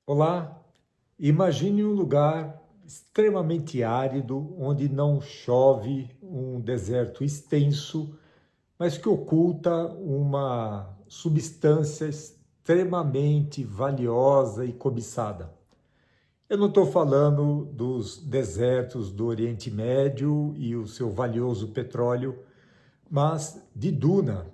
Olá, imagine um lugar extremamente árido, onde não chove, um deserto extenso, mas que oculta uma substância extremamente valiosa e cobiçada. Eu não estou falando dos desertos do Oriente Médio e o seu valioso petróleo, mas de Duna,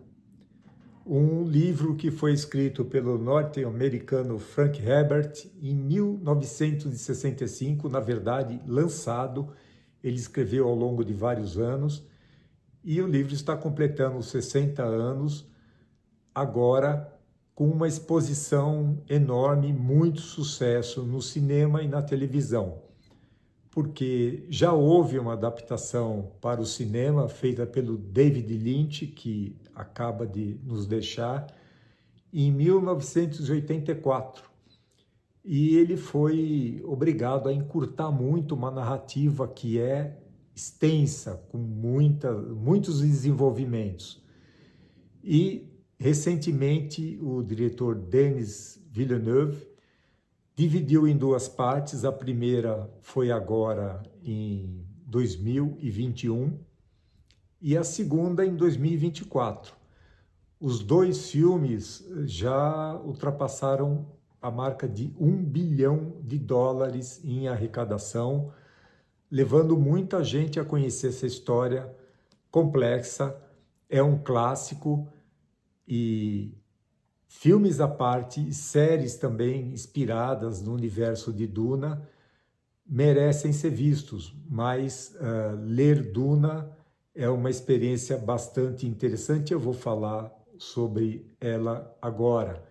um livro que foi escrito pelo norte-americano Frank Herbert em 1965, na verdade, lançado. Ele escreveu ao longo de vários anos e o livro está completando 60 anos agora, com uma exposição enorme, muito sucesso no cinema e na televisão, porque já houve uma adaptação para o cinema feita pelo David Lynch, que acaba de nos deixar, em 1984. E ele foi obrigado a encurtar muito uma narrativa que é extensa, com muitos desenvolvimentos. E, recentemente, o diretor Denis Villeneuve dividiu em duas partes. A primeira foi agora em 2021 e a segunda em 2024. Os dois filmes já ultrapassaram a marca de US$ 1 bilhão em arrecadação, levando muita gente a conhecer essa história complexa. É um clássico e filmes à parte e séries também inspiradas no universo de Duna merecem ser vistos, mas ler Duna é uma experiência bastante interessante. Eu vou falar sobre ela agora.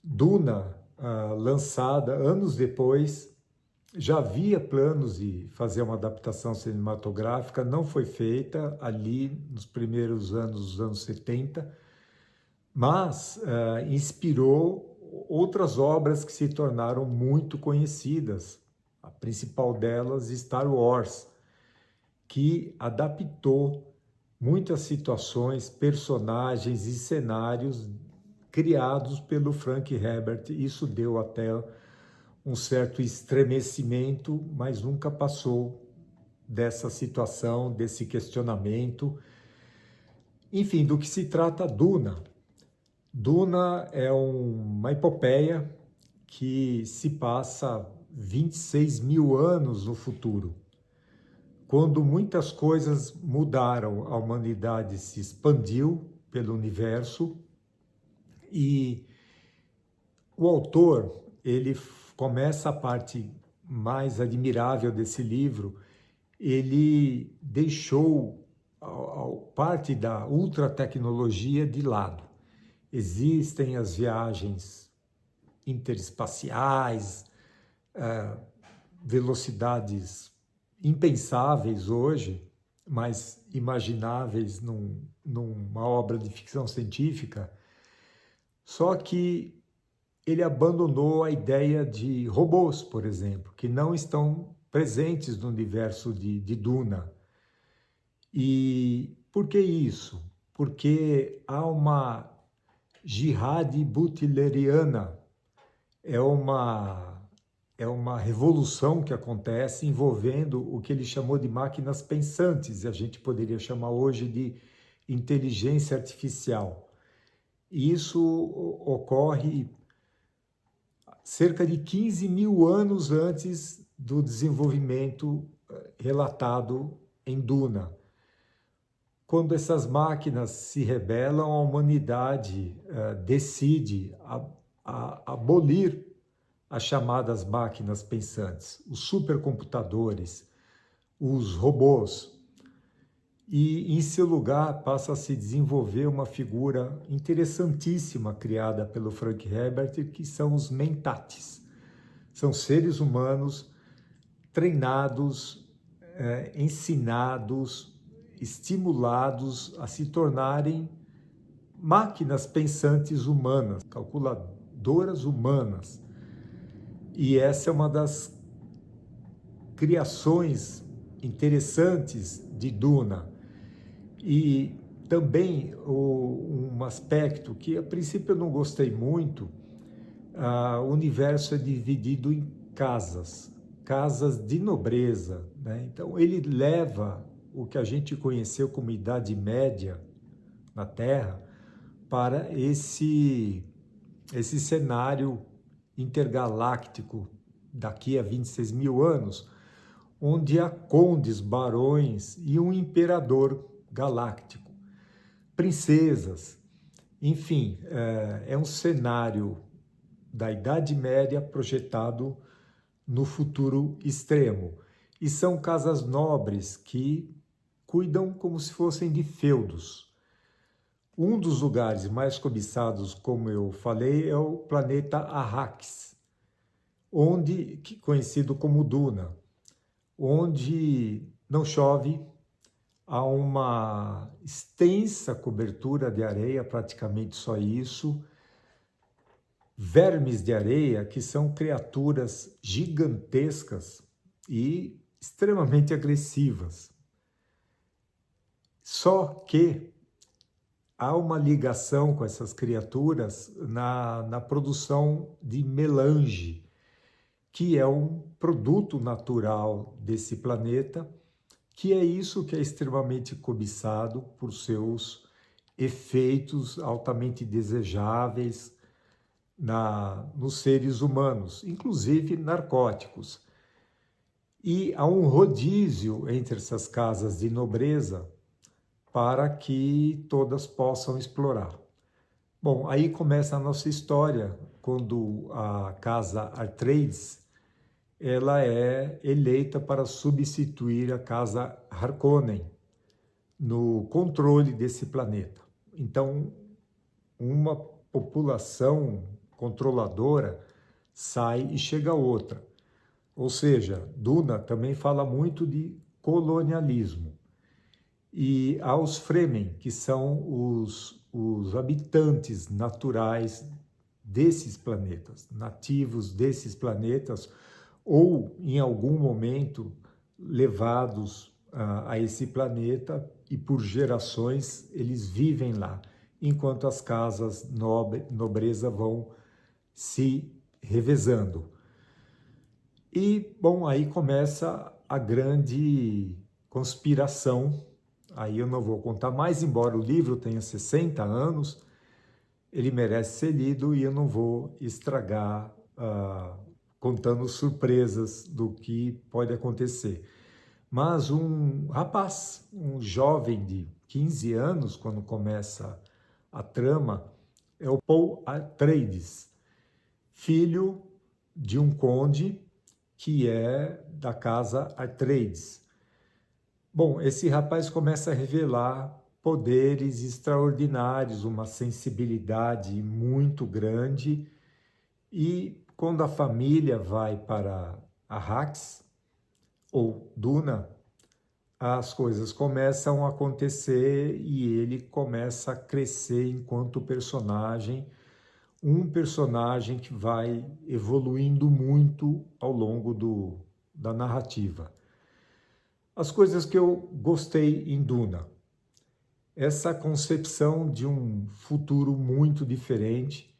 Duna, lançada anos depois, já havia planos de fazer uma adaptação cinematográfica, não foi feita ali nos primeiros anos dos anos 70, mas inspirou outras obras que se tornaram muito conhecidas. A principal delas, Star Wars, que adaptou muitas situações, personagens e cenários criados pelo Frank Herbert. Isso deu até um certo estremecimento, mas nunca passou dessa situação, desse questionamento. Enfim, do que se trata Duna? Duna é uma epopeia que se passa 26 mil anos no futuro, quando muitas coisas mudaram. A humanidade se expandiu pelo universo e o autor, ele começa a parte mais admirável desse livro. Ele deixou parte da ultratecnologia de lado. Existem as viagens interespaciais, velocidades impensáveis hoje, mas imagináveis numa obra de ficção científica. Só que ele abandonou a ideia de robôs, por exemplo, que não estão presentes no universo de Duna. E por que isso? Porque há uma jihad butleriana, é uma revolução que acontece envolvendo o que ele chamou de máquinas pensantes, e a gente poderia chamar hoje de inteligência artificial. E isso ocorre cerca de 15 mil anos antes do desenvolvimento relatado em Duna. Quando essas máquinas se rebelam, a humanidade decide abolir as chamadas máquinas pensantes, os supercomputadores, os robôs. E em seu lugar passa a se desenvolver uma figura interessantíssima criada pelo Frank Herbert, que são os mentats. São seres humanos treinados, ensinados, estimulados a se tornarem máquinas pensantes humanas, calculadoras humanas. E essa é uma das criações interessantes de Duna. E também um aspecto que a princípio eu não gostei muito, o universo é dividido em casas, casas de nobreza, né? Então ele leva o que a gente conheceu como Idade Média na Terra para esse cenário intergaláctico daqui a 26 mil anos, onde há condes, barões e um imperador galáctico, princesas, enfim, é um cenário da Idade Média projetado no futuro extremo. E são casas nobres que cuidam como se fossem de feudos. Um dos lugares mais cobiçados, como eu falei, é o planeta Arrakis, conhecido como Duna, onde não chove, há uma extensa cobertura de areia, praticamente só isso, vermes de areia, que são criaturas gigantescas e extremamente agressivas. Só que há uma ligação com essas criaturas na produção de melange, que é um produto natural desse planeta, que é isso que é extremamente cobiçado por seus efeitos altamente desejáveis nos seres humanos, inclusive narcóticos. E há um rodízio entre essas casas de nobreza para que todas possam explorar. Bom, aí começa a nossa história, quando a casa Atreides ela é eleita para substituir a casa Harkonnen no controle desse planeta. Então, uma população controladora sai e chega outra. Ou seja, Duna também fala muito de colonialismo. E há os Fremen, que são os habitantes naturais desses planetas, nativos desses planetas, ou em algum momento levados a esse planeta e por gerações eles vivem lá, enquanto as casas nobreza vão se revezando. E, bom, aí começa a grande conspiração. Aí eu não vou contar mais, embora o livro tenha 60 anos, ele merece ser lido e eu não vou estragar contando surpresas do que pode acontecer. Mas um rapaz, um jovem de 15 anos, quando começa a trama, é o Paul Atreides, filho de um conde que é da casa Atreides. Bom, esse rapaz começa a revelar poderes extraordinários, uma sensibilidade muito grande, e quando a família vai para Arrakis, ou Duna, as coisas começam a acontecer e ele começa a crescer enquanto personagem, um personagem que vai evoluindo muito ao longo da narrativa. As coisas que eu gostei em Duna: essa concepção de um futuro muito diferente,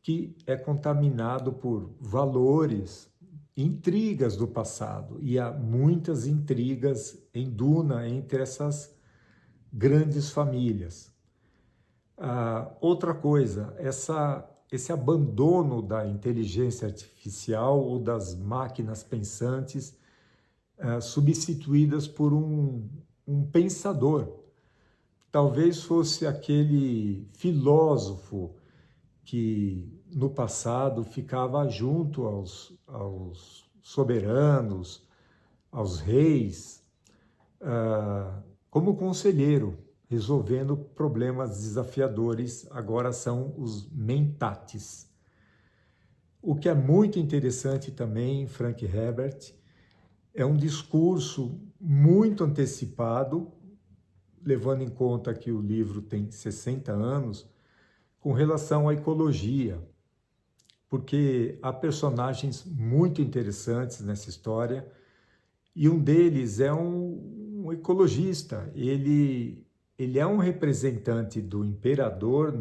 que é contaminado por valores, intrigas do passado. E há muitas intrigas em Duna entre essas grandes famílias. Outra coisa, esse abandono da inteligência artificial ou das máquinas pensantes substituídas por um pensador. Talvez fosse aquele filósofo que no passado ficava junto aos soberanos, aos reis, como conselheiro, resolvendo problemas desafiadores. Agora são os mentats. O que é muito interessante também em Frank Herbert é um discurso muito antecipado, levando em conta que o livro tem 60 anos, com relação à ecologia, porque há personagens muito interessantes nessa história, e um deles é um ecologista. Ele é um representante do imperador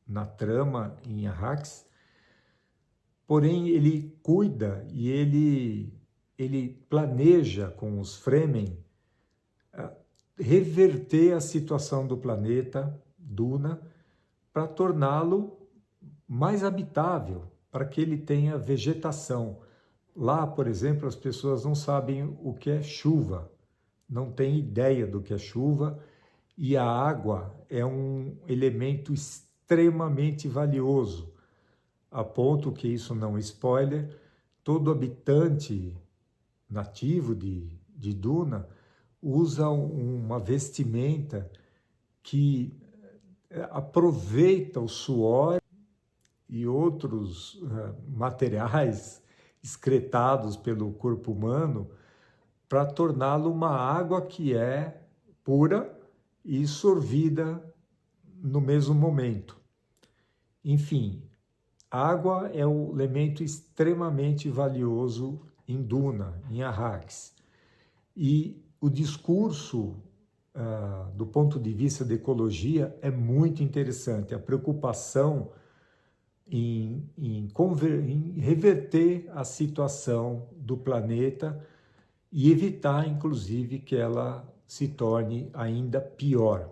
na trama em Arrakis, porém ele cuida e ele planeja com os Fremen reverter a situação do planeta Duna para torná-lo mais habitável, para que ele tenha vegetação. Lá, por exemplo, as pessoas não sabem o que é chuva, não têm ideia do que é chuva, e a água é um elemento extremamente valioso, a ponto que, isso não é spoiler, todo habitante nativo de Duna usa uma vestimenta que aproveita o suor e outros materiais excretados pelo corpo humano para torná-lo uma água que é pura e sorvida no mesmo momento. Enfim, água é um elemento extremamente valioso em Duna, em Arrakis. E o discurso, do ponto de vista da ecologia, é muito interessante. A preocupação em reverter a situação do planeta e evitar, inclusive, que ela se torne ainda pior.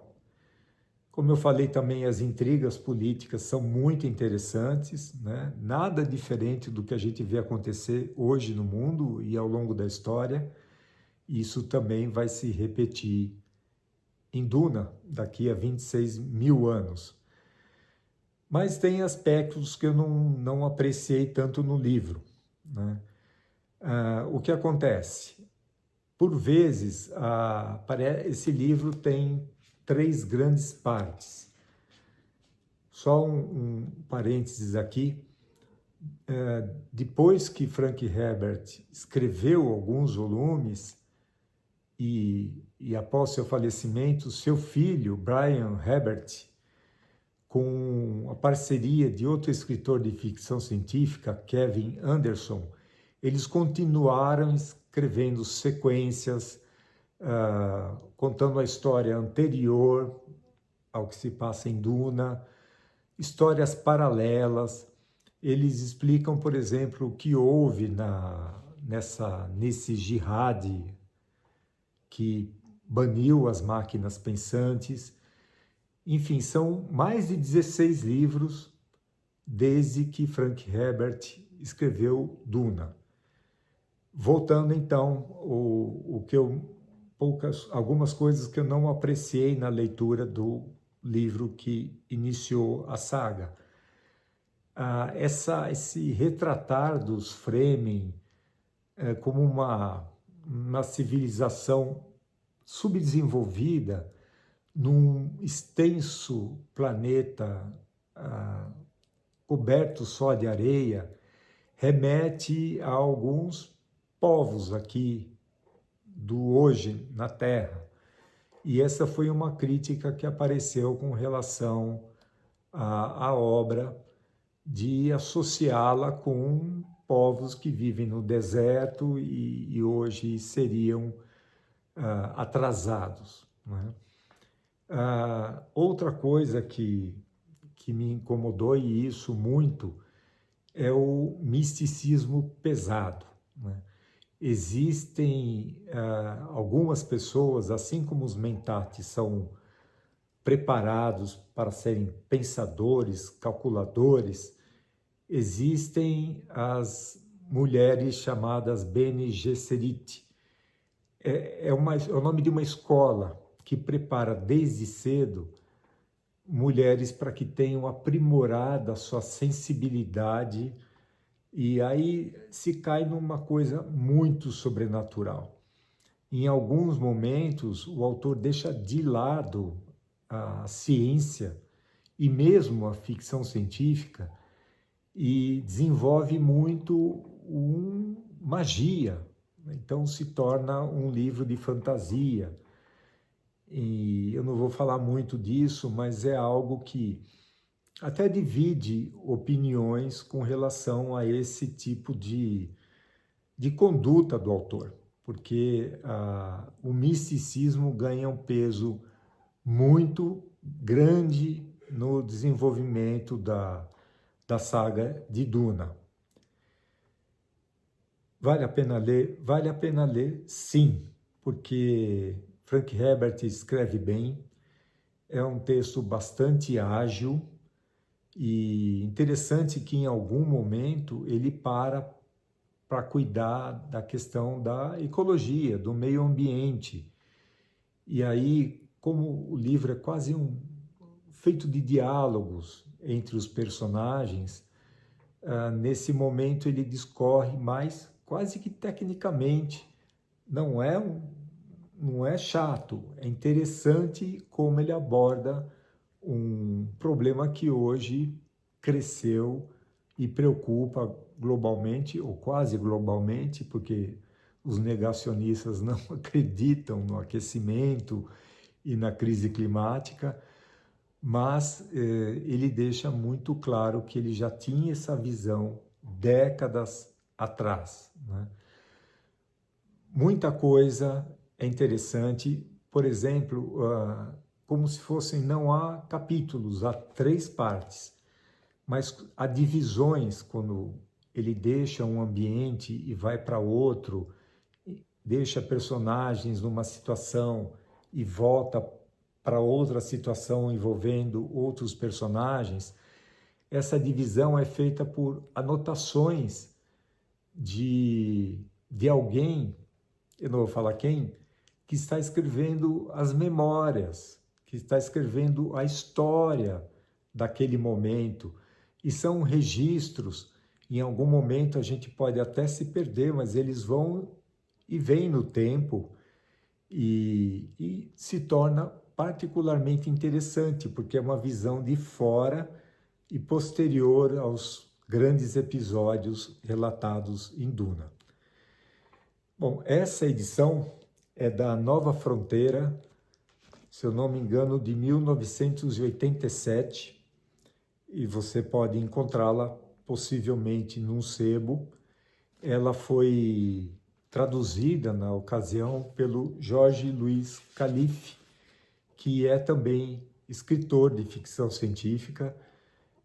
Como eu falei também, as intrigas políticas são muito interessantes, né? Nada diferente do que a gente vê acontecer hoje no mundo e ao longo da história. Isso também vai se repetir em Duna daqui a 26 mil anos. Mas tem aspectos que eu não apreciei tanto no livro, né? O que acontece? Por vezes, esse livro tem 3 grandes partes. Só um parênteses aqui. Depois que Frank Herbert escreveu alguns volumes, e após seu falecimento, seu filho, Brian Herbert, com a parceria de outro escritor de ficção científica, Kevin Anderson, eles continuaram escrevendo sequências, contando a história anterior ao que se passa em Duna, histórias paralelas. Eles explicam, por exemplo, o que houve nesse jihad que baniu as máquinas pensantes. Enfim, são mais de 16 livros desde que Frank Herbert escreveu Duna. Voltando então, algumas coisas que eu não apreciei na leitura do livro que iniciou a saga. Esse retratar dos Fremen como uma civilização subdesenvolvida num extenso planeta coberto só de areia, remete a alguns povos aqui do hoje na Terra. E essa foi uma crítica que apareceu com relação à obra, de associá-la com povos que vivem no deserto e hoje seriam atrasados, né? Outra coisa que me incomodou, e isso muito, é o misticismo pesado, né? Existem algumas pessoas, assim como os Mentats são preparados para serem pensadores, calculadores, existem as mulheres chamadas Bene Gesserit. É o nome de uma escola que prepara desde cedo mulheres para que tenham aprimorado a sua sensibilidade, e aí se cai numa coisa muito sobrenatural. Em alguns momentos, o autor deixa de lado a ciência e mesmo a ficção científica e desenvolve muito magia. Então se torna um livro de fantasia. E eu não vou falar muito disso, mas é algo que até divide opiniões com relação a esse tipo de conduta do autor, porque o misticismo ganha um peso muito grande no desenvolvimento da saga de Duna. Vale a pena ler? Vale a pena ler, sim, porque Frank Herbert escreve bem, é um texto bastante ágil e interessante que em algum momento ele para cuidar da questão da ecologia, do meio ambiente. E aí, como o livro é quase feito de diálogos entre os personagens, nesse momento ele discorre mais quase que tecnicamente. Não é, não é chato, é interessante como ele aborda um problema que hoje cresceu e preocupa globalmente, ou quase globalmente, porque os negacionistas não acreditam no aquecimento e na crise climática, mas ele deixa muito claro que ele já tinha essa visão décadas atrás, né? Muita coisa é interessante, por exemplo, como se fossem, não há capítulos, há 3 partes, mas há divisões quando ele deixa um ambiente e vai para outro, deixa personagens numa situação e volta para outra situação envolvendo outros personagens. Essa divisão é feita por anotações de alguém, eu não vou falar quem, que está escrevendo as memórias, que está escrevendo a história daquele momento. E são registros, em algum momento a gente pode até se perder, mas eles vão e vêm no tempo e se torna particularmente interessante, porque é uma visão de fora e posterior aos grandes episódios relatados em Duna. Bom, essa edição é da Nova Fronteira, se eu não me engano, de 1987, e você pode encontrá-la possivelmente num sebo. Ela foi traduzida na ocasião pelo Jorge Luiz Calife, que é também escritor de ficção científica,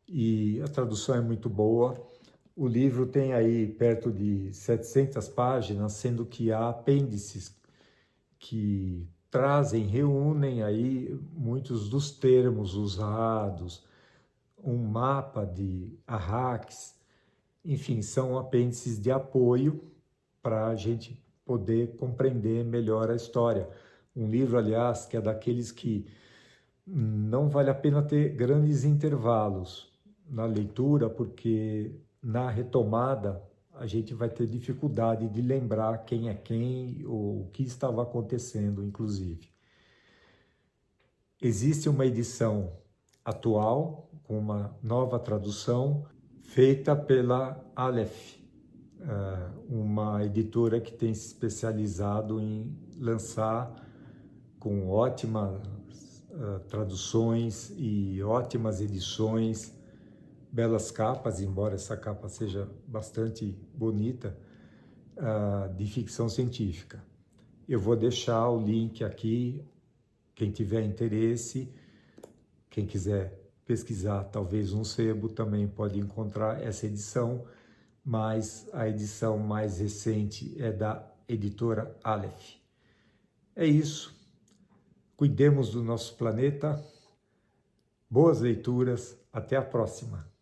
e a tradução é muito boa. O livro tem aí perto de 700 páginas, sendo que há apêndices que trazem, reúnem aí muitos dos termos usados, um mapa de Arrakis, enfim, são apêndices de apoio para a gente poder compreender melhor a história. Um livro, aliás, que é daqueles que não vale a pena ter grandes intervalos na leitura, porque na retomada a gente vai ter dificuldade de lembrar quem é quem ou o que estava acontecendo, inclusive. Existe uma edição atual, com uma nova tradução, feita pela Aleph, uma editora que tem se especializado em lançar com ótimas traduções e ótimas edições, belas capas, embora essa capa seja bastante bonita, de ficção científica. Eu vou deixar o link aqui, quem tiver interesse, quem quiser pesquisar talvez um sebo também pode encontrar essa edição, mas a edição mais recente é da editora Aleph. É isso. Cuidemos do nosso planeta. Boas leituras. Até a próxima.